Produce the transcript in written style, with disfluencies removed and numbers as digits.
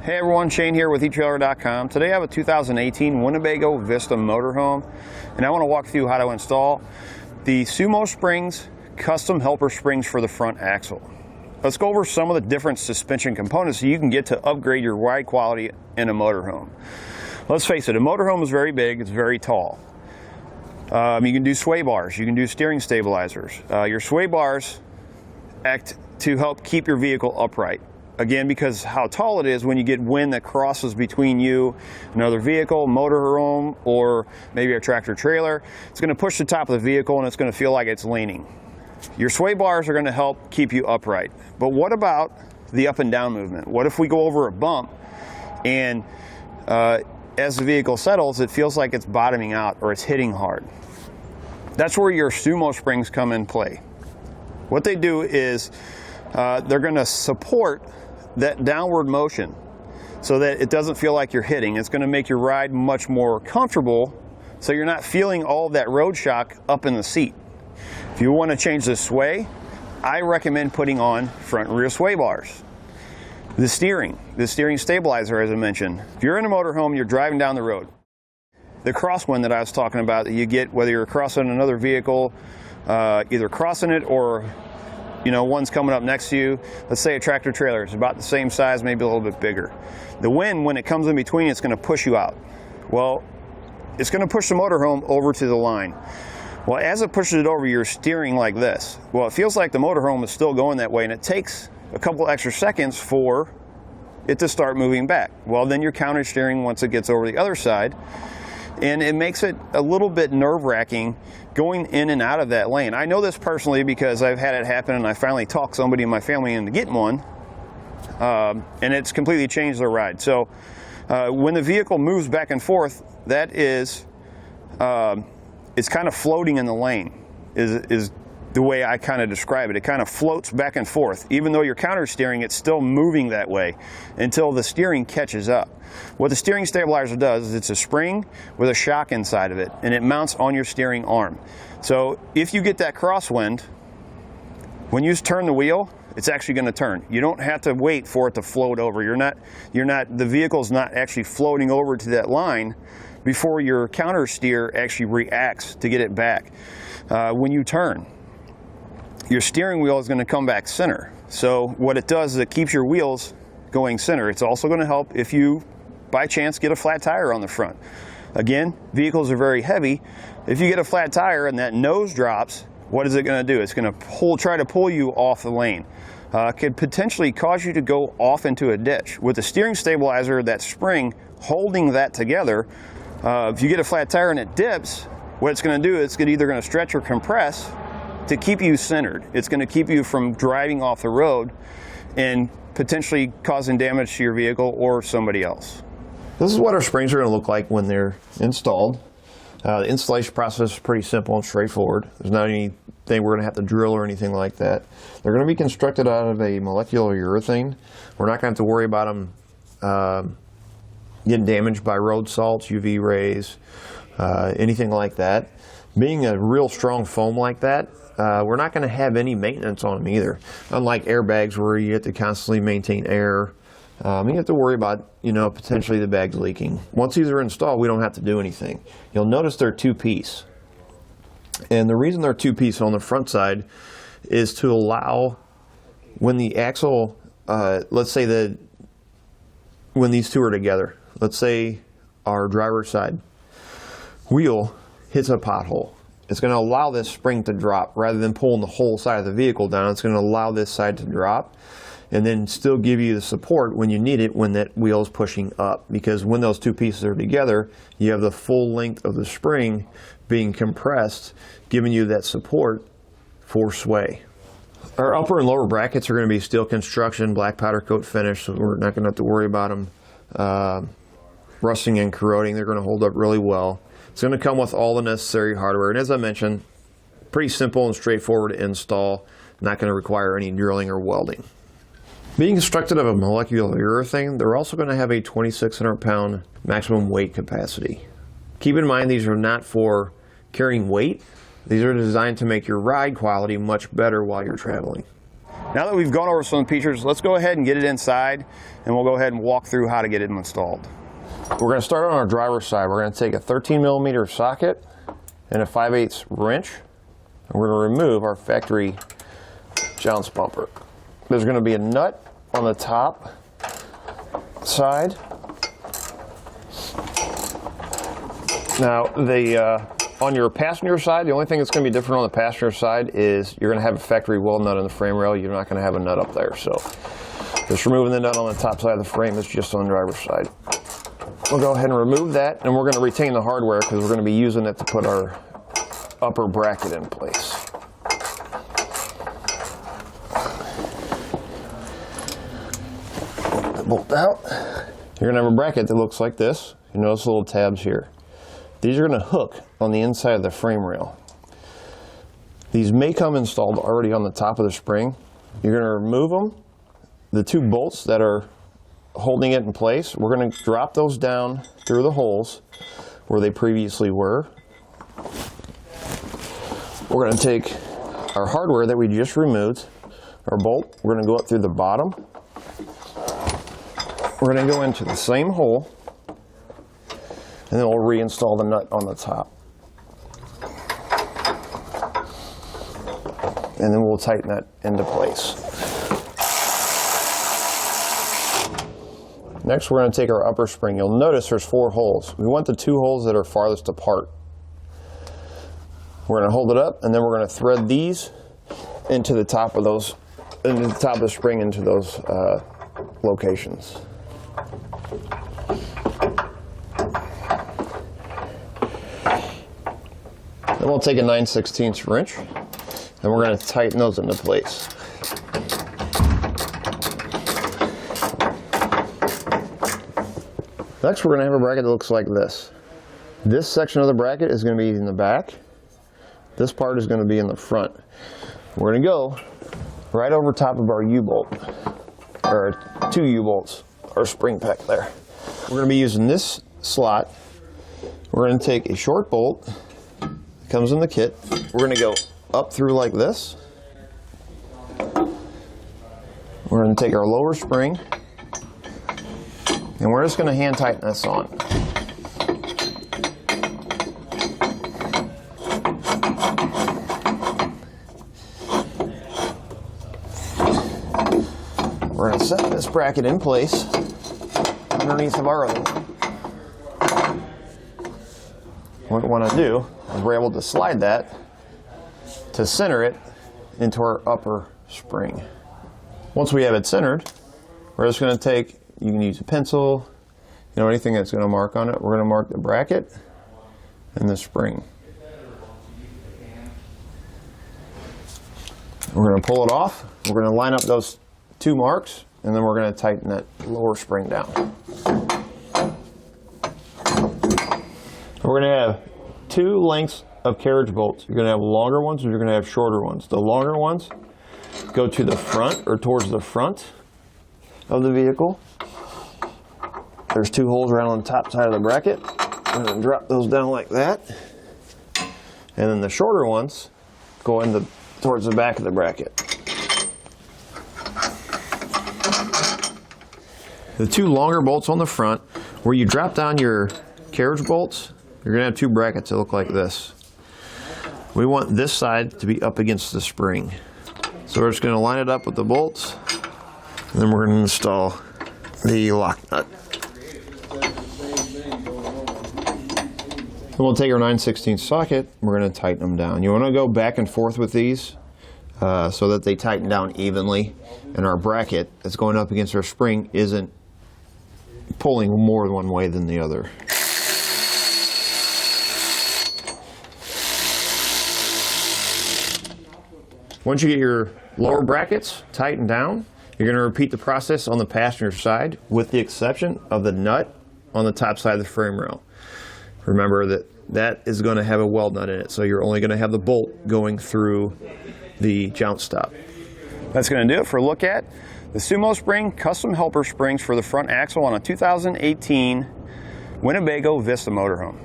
Hey everyone, Shane here with eTrailer.com. Today I have a 2018 Winnebago Vista Motorhome, and I want to walk through how to install the SumoSprings custom helper springs for the front axle. Let's go over some of the different suspension components so you can get to upgrade your ride quality in a motorhome. Let's face it, a motorhome is very big, it's very tall. You can do sway bars, you can do steering stabilizers. Your sway bars act to help keep your vehicle upright. Again, because how tall it is, when you get wind that crosses between you, another vehicle, motorhome, or maybe a tractor trailer, it's going to push the top of the vehicle and it's going to feel like it's leaning. Your sway bars are going to help keep you upright. But what about the up and down movement? What if we go over a bump and as the vehicle settles, it feels like it's bottoming out or it's hitting hard? That's where your SumoSprings come in play. What they do is they're going to support that downward motion so that it doesn't feel like you're hitting. It's going to make your ride much more comfortable so you're not feeling all of that road shock up in the seat. If you want to change the sway, I recommend putting on front and rear sway bars. The steering stabilizer, as I mentioned. If you're in a motorhome, you're driving down the road. The crosswind that I was talking about that you get whether you're crossing another vehicle, either crossing it or one's coming up next to you. Let's say a tractor trailer is about the same size, maybe a little bit bigger. The wind, when it comes in between, it's going to push you out. Well, it's going to push the motorhome over to the line. Well, as it pushes it over, you're steering like this. Well, it feels like the motorhome is still going that way, and it takes a couple extra seconds for it to start moving back. Well, then you're counter steering once it gets over the other side, and it makes it a little bit nerve-wracking going in and out of that lane. I know this personally because I've had it happen and I finally talked somebody in my family into getting one, and it's completely changed their ride. So when the vehicle moves back and forth, that is, it's kind of floating in the lane, is the way I kind of describe it. It kind of floats back and forth. Even though you're counter steering, it's still moving that way until the steering catches up. What the steering stabilizer does is it's a spring with a shock inside of it, and it mounts on your steering arm. So if you get that crosswind, when you turn the wheel, it's actually going to turn. You don't have to wait for it to float over. The vehicle's not actually floating over to that line before your counter steer actually reacts to get it back. When you turn, your steering wheel is going to come back center. So what it does is it keeps your wheels going center. It's also going to help if you, by chance, get a flat tire on the front. Again, vehicles are very heavy. If you get a flat tire and that nose drops, what is it going to do? It's going to try to pull you off the lane. Could potentially cause you to go off into a ditch. With the steering stabilizer, that spring holding that together, if you get a flat tire and it dips, what it's going to do is it's either going to stretch or compress to keep you centered. It's going to keep you from driving off the road and potentially causing damage to your vehicle or somebody else. This is what our springs are going to look like when they're installed. The installation process is pretty simple and straightforward. There's not anything we're going to have to drill or anything like that. They're going to be constructed out of a molecular urethane. We're not going to have to worry about them getting damaged by road salts, UV rays, anything like that. Being a real strong foam like that, we're not going to have any maintenance on them either. Unlike airbags where you have to constantly maintain air, you have to worry about, potentially the bags leaking. Once these are installed, we don't have to do anything. You'll notice they're two-piece. And the reason they're two-piece on the front side is to allow when the axle, let's say when these two are together, let's say our driver's side wheel hits a pothole. It's going to allow this spring to drop rather than pulling the whole side of the vehicle down. It's going to allow this side to drop and then still give you the support when you need it when that wheel is pushing up. Because when those two pieces are together, you have the full length of the spring being compressed, giving you that support for sway. Our upper and lower brackets are going to be steel construction, black powder coat finish, so we're not going to have to worry about them rusting and corroding. They're going to hold up really well. It's going to come with all the necessary hardware, and as I mentioned, pretty simple and straightforward to install, not going to require any drilling or welding. Being constructed of a molecular urethane, they're also going to have a 2,600 pound maximum weight capacity. Keep in mind these are not for carrying weight, these are designed to make your ride quality much better while you're traveling. Now that we've gone over some features, let's go ahead and get it inside, and we'll go ahead and walk through how to get it installed. We're going to start on our driver's side. We're going to take a 13mm socket and a 5/8 wrench, and we're going to remove our factory jounce bumper. There's going to be a nut on the top side. Now, on your passenger side, the only thing that's going to be different on the passenger side is you're going to have a factory weld nut on the frame rail. You're not going to have a nut up there. So just removing the nut on the top side of the frame is just on the driver's side. We'll go ahead and remove that, and we're going to retain the hardware because we're going to be using it to put our upper bracket in place. Pull the bolt out. You're going to have a bracket that looks like this. You notice little tabs here. These are going to hook on the inside of the frame rail. These may come installed already on the top of the spring. You're going to remove them. The two bolts that are holding it in place, we're going to drop those down through the holes where they previously were. We're going to take our hardware that we just removed, our bolt, we're going to go up through the bottom. We're going to go into the same hole, and then we'll reinstall the nut on the top. And then we'll tighten that into place. Next, we're going to take our upper spring. You'll notice there's 4 holes. We want the 2 holes that are farthest apart. We're going to hold it up, and then we're going to thread these into the top of the spring into those locations. Then we'll take a 9/16 wrench, and we're going to tighten those into place. Next, we're going to have a bracket that looks like this. This section of the bracket is going to be in the back. This part is going to be in the front. We're going to go right over top of our U-bolt, or 2 U-bolts, our spring pack there. We're going to be using this slot. We're going to take a short bolt. It comes in the kit. We're going to go up through like this. We're going to take our lower spring, and we're just going to hand tighten this on. We're going to set this bracket in place underneath of our other one. What we want to do is we're able to slide that to center it into our upper spring. Once we have it centered, we're just going to take, you can use a pencil, anything that's going to mark on it. We're going to mark the bracket and the spring. We're going to pull it off. We're going to line up those 2 marks, and then we're going to tighten that lower spring down. We're going to have 2 lengths of carriage bolts. You're going to have longer ones and you're going to have shorter ones. The longer ones go to the front or towards the front of the vehicle. There's 2 holes right on the top side of the bracket. I'm going to drop those down like that. And then the shorter ones go towards the back of the bracket. The 2 longer bolts on the front, where you drop down your carriage bolts, you're going to have 2 brackets that look like this. We want this side to be up against the spring. So we're just going to line it up with the bolts, and then we're going to install the lock nut. Then we'll take our 9/16 socket, and we're going to tighten them down. You want to go back and forth with these so that they tighten down evenly, and our bracket that's going up against our spring isn't pulling more one way than the other. Once you get your lower brackets tightened down, you're going to repeat the process on the passenger side with the exception of the nut on the top side of the frame rail. Remember that is going to have a weld nut in it, so you're only going to have the bolt going through the jounce stop. That's going to do it for a look at the SumoSpring custom helper springs for the front axle on a 2018 Winnebago Vista Motorhome.